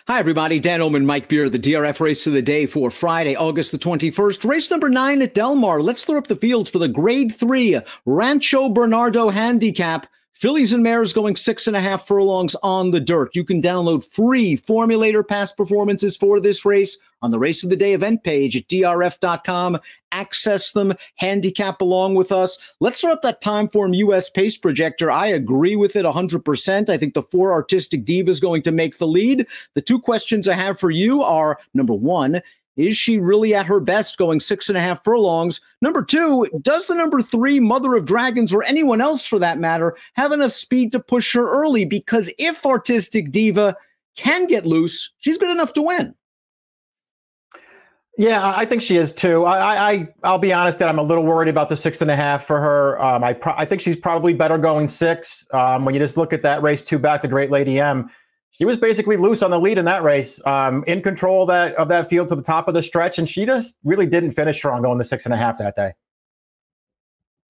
Hi, everybody. Dan Illman, Mike Beer, the DRF race of the day for Friday, August the 21st. Race number 9 at Del Mar. Let's throw up the field for the Grade 3 Rancho Bernardo Handicap. Fillies and mares going 6.5 furlongs on the dirt. You can download free Formulator past performances for this race on the Race of the Day event page at DRF.com. Access them, handicap along with us. Let's throw up that Timeform US pace projector. I agree with it 100%. I think the 4 Artistic Diva is going to make the lead. The 2 questions I have for you are, number 1, is she really at her best going 6.5 furlongs? Number 2, does the number 3 Mother of Dragons, or anyone else for that matter, have enough speed to push her early? Because if Artistic Diva can get loose, she's good enough to win. Yeah, I think she is too. I'll be honest that I'm a little worried about the 6.5 for her. I think she's probably better going 6. When you just look at that race 2 back to Great Lady M, she was basically loose on the lead in that race, in control of that field to the top of the stretch, and she just really didn't finish strong going the 6.5 that day.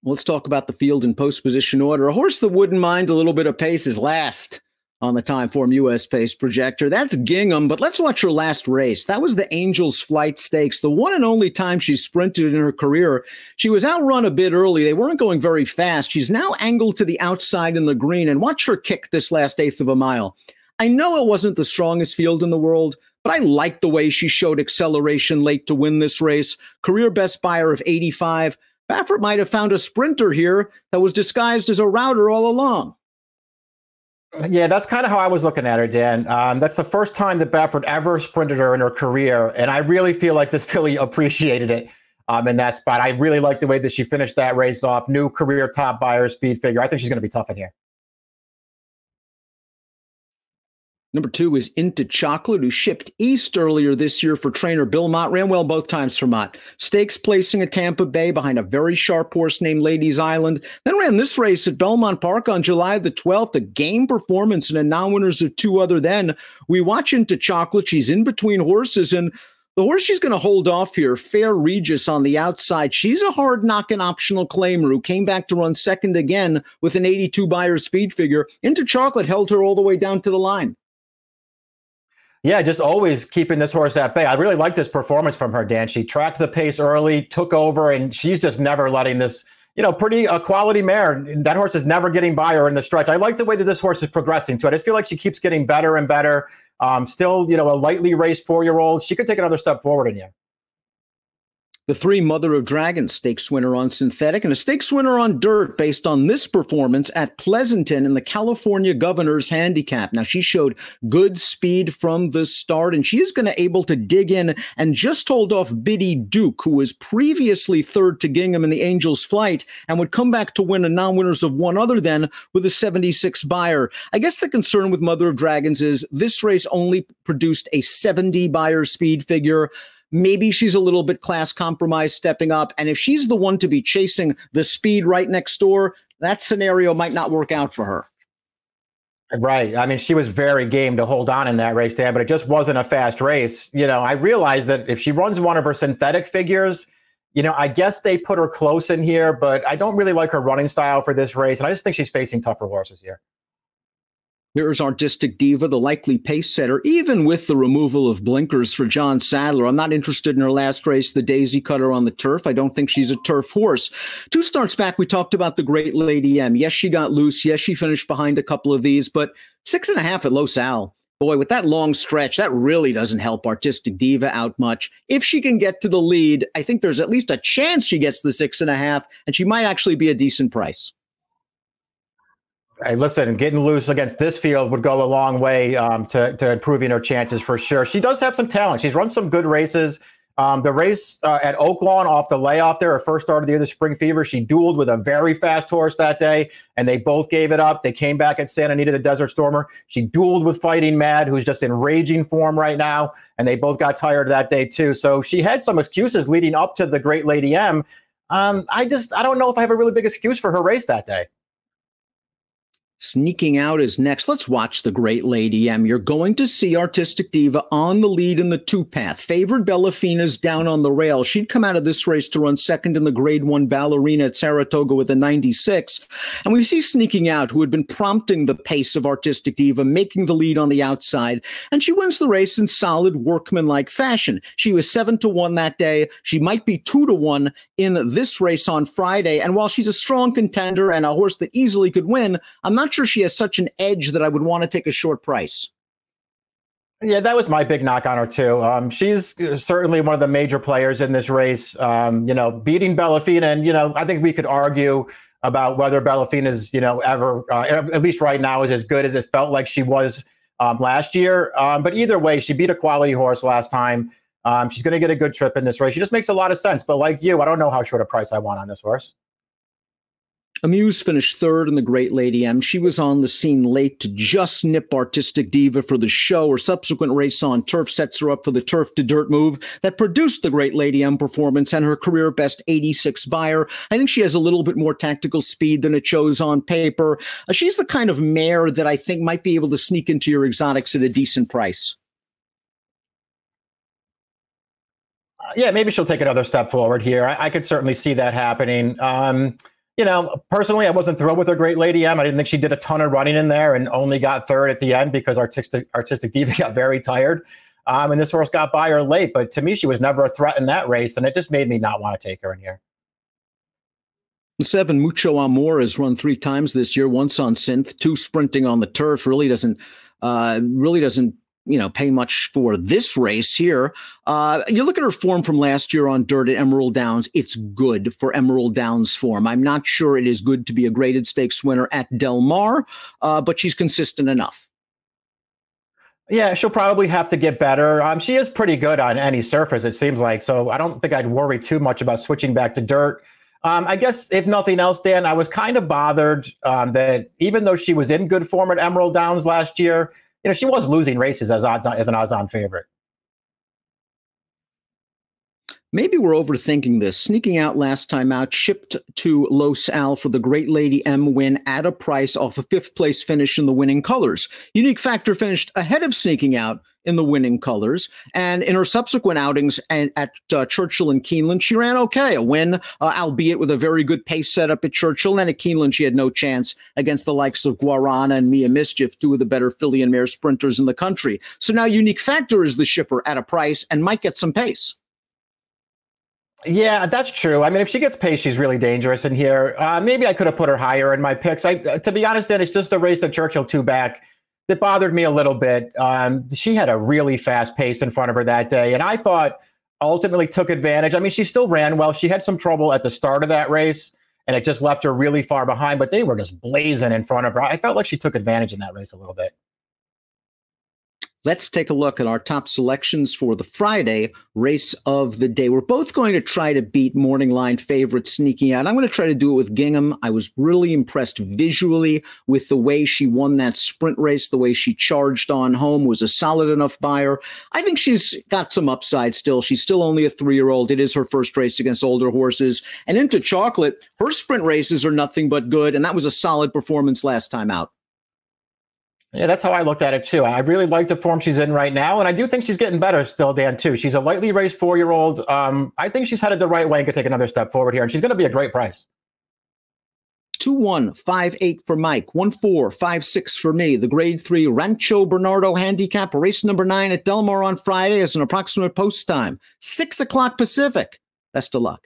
Let's talk about the field in post position order. A horse that wouldn't mind a little bit of pace is last on the Timeform US pace projector. That's Gingham, but let's watch her last race. That was the Angels Flight Stakes, the one and only time she sprinted in her career. She was outrun a bit early. They weren't going very fast. She's now angled to the outside in the green, and watch her kick this last 1/8 of a mile. I know it wasn't the strongest field in the world, but I liked the way she showed acceleration late to win this race. Career best buyer of 85. Baffert might have found a sprinter here that was disguised as a router all along. Yeah, that's kind of how I was looking at her, Dan. That's the first time that Baffert ever sprinted her in her career, and I really feel like this filly appreciated it in that spot. I really like the way that she finished that race off. New career top buyer speed figure. I think she's going to be tough in here. Number 2 is Into Chocolate, who shipped east earlier this year for trainer Bill Mott. Ran well both times for Mott. Stakes placing at Tampa Bay behind a very sharp horse named Ladies Island. Then ran this race at Belmont Park on July the 12th. A game performance and a non-winners of 2 other then. We watch Into Chocolate. She's in between horses, and the horse she's going to hold off here, Fair Regis on the outside. She's a hard knocking optional claimer who came back to run second again with an 82 buyer speed figure. Into Chocolate held her all the way down to the line. Yeah, just always keeping this horse at bay. I really like this performance from her, Dan. She tracked the pace early, took over, and she's just never letting this, pretty quality mare. That horse is never getting by her in the stretch. I like the way that this horse is progressing too. I just feel like she keeps getting better and better. Still, a lightly raced 4-year-old. She could take another step forward in here. The 3 Mother of Dragons stakes winner on synthetic and a stakes winner on dirt based on this performance at Pleasanton in the California Governor's Handicap. Now, she showed good speed from the start, and she is going to able to dig in and just hold off Biddy Duke, who was previously 3rd to Gingham in the Angels Flight and would come back to win a non-winners of 1 other then with a 76 buyer. I guess the concern with Mother of Dragons is this race only produced a 70 buyer speed figure. Maybe she's a little bit class compromised stepping up. And if she's the one to be chasing the speed right next door, that scenario might not work out for her. Right. I mean, she was very game to hold on in that race, Dan, but it just wasn't a fast race. I realized that if she runs one of her synthetic figures, I guess they put her close in here, but I don't really like her running style for this race. And I just think she's facing tougher horses here. Here's Artistic Diva, the likely pace setter, even with the removal of blinkers for John Sadler. I'm not interested in her last race, the Daisy Cutter on the turf. I don't think she's a turf horse. 2 starts back, we talked about the Great Lady M. Yes, she got loose. Yes, she finished behind a couple of these, but 6.5 at Los Al. Boy, with that long stretch, that really doesn't help Artistic Diva out much. If she can get to the lead, I think there's at least a chance she gets the 6.5, and she might actually be a decent price. Hey, listen, getting loose against this field would go a long way to improving her chances for sure. She does have some talent. She's run some good races. The race at Oaklawn off the layoff there, her first start of the year, the Spring Fever, she dueled with a very fast horse that day, and they both gave it up. They came back at Santa Anita, the Desert Stormer. She dueled with Fighting Mad, who's just in raging form right now, and they both got tired that day too. So she had some excuses leading up to the Great Lady M. I don't know if I have a really big excuse for her race that day. Sneaking Out is next. Let's watch the Great Lady M. You're going to see Artistic Diva on the lead in the two-path. Favored Bellafina's down on the rail. She'd come out of this race to run second in the Grade 1 Ballerina at Saratoga with a 96. And we see Sneaking Out, who had been prompting the pace of Artistic Diva, making the lead on the outside. And she wins the race in solid workmanlike fashion. She was 7-1 that day. She might be 2-1 in this race on Friday. And while she's a strong contender and a horse that easily could win, I'm not sure she has such an edge that I would want to take a short price. Yeah, that was my big knock on her too. She's certainly one of the major players in this race. Beating Bellafina, and I think we could argue about whether Bellafina's ever, at least right now, is as good as it felt like she was last year. But either way, she beat a quality horse last time. She's going to get a good trip in this race. She just makes a lot of sense. But like you, I don't know how short a price I want on this horse. Amuse finished third in the Great Lady M. She was on the scene late to just nip Artistic Diva for the show. Her subsequent race on turf sets her up for the turf to dirt move that produced the Great Lady M performance and her career best 86 buyer. I think she has a little bit more tactical speed than it shows on paper. She's the kind of mare that I think might be able to sneak into your exotics at a decent price. Yeah, maybe she'll take another step forward here. I could certainly see that happening. Personally, I wasn't thrilled with her Great Lady M. I didn't think she did a ton of running in there and only got third at the end because Artistic Diva got very tired. And this horse got by her late. But to me, she was never a threat in that race. And it just made me not want to take her in here. 7, Mucho Amor has run 3 times this year, once on synth, 2 sprinting on the turf. Really doesn't pay much for this race here. You look at her form from last year on dirt at Emerald Downs. It's good for Emerald Downs form. I'm not sure it is good to be a graded stakes winner at Del Mar, but she's consistent enough. Yeah, she'll probably have to get better. She is pretty good on any surface, it seems like. So I don't think I'd worry too much about switching back to dirt. I guess if nothing else, Dan, I was kind of bothered that even though she was in good form at Emerald Downs last year, she was losing races as an odds-on favorite. Maybe we're overthinking this. Sneaking Out last time out, shipped to Los Al for the Great Lady M win at a price off a 5th place finish in the winning colors. Unique Factor finished ahead of Sneaking Out in the winning colors. And in her subsequent outings at Churchill and Keeneland, she ran okay. A win, albeit with a very good pace setup at Churchill. And at Keeneland, she had no chance against the likes of Guarana and Mia Mischief, 2 of the better filly and mare sprinters in the country. So now Unique Factor is the shipper at a price and might get some pace. Yeah, that's true. I mean, if she gets pace, she's really dangerous in here. Maybe I could have put her higher in my picks. To be honest, Dan, it's just the race at Churchill 2 back that bothered me a little bit. She had a really fast pace in front of her that day, and I thought ultimately took advantage. I mean, she still ran well. She had some trouble at the start of that race, and it just left her really far behind, but they were just blazing in front of her. I felt like she took advantage in that race a little bit. Let's take a look at our top selections for the Friday race of the day. We're both going to try to beat morning line favorite Sneaking Out. I'm going to try to do it with Gingham. I was really impressed visually with the way she won that sprint race, the way she charged on home, was a solid enough buyer. I think she's got some upside still. She's still only a 3-year-old. It is her first race against older horses. And Into Chocolate, her sprint races are nothing but good, and that was a solid performance last time out. Yeah, that's how I looked at it, too. I really like the form she's in right now, and I do think she's getting better still, Dan, too. She's a lightly raced 4-year-old. I think she's headed the right way and could take another step forward here, and she's going to be a great price. 2-1, 5-8 for Mike, 1-4, 5-6 for me. The Grade 3 Rancho Bernardo Handicap, race number 9 at Del Mar on Friday is an approximate post time, 6 o'clock Pacific. Best of luck.